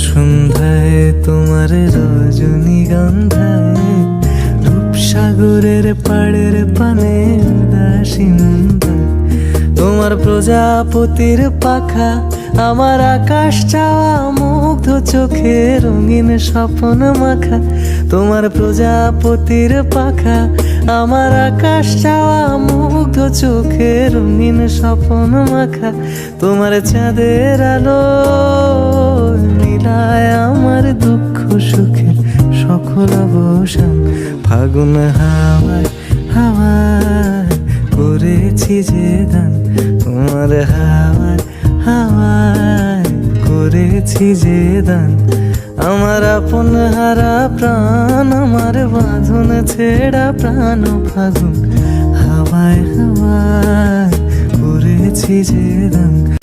সন্ধ্যায় তোমার রজনীগন্ধায় রূপসাগরের পাড়ের পানে উদাসীনতা তোমার প্রজাপতির পাখা আমার আকাশ চাওয়া মুগ্ধ চোখে রঙিন স্বপ্ন মাখা তোমার প্রজাপতির পাখা আমার আকাশ চাওয়া মুগ্ধ চোখে রঙিন স্বপ্ন মাখা তোমার চাঁদের আলো মিলায় আমার দুঃখ সুখের সকল অবসান ফাগুন হাওয়ায় হাওয়ায় করেছি যে দান তোমার হাওয়ায় হাওয়ায় করেছি যে দান আমার আপন হারা প্রাণ আমার বাঁধন ছেড়া প্রাণ ফাগুন হাওয়ায় হাওয়ায় করেছি যে দান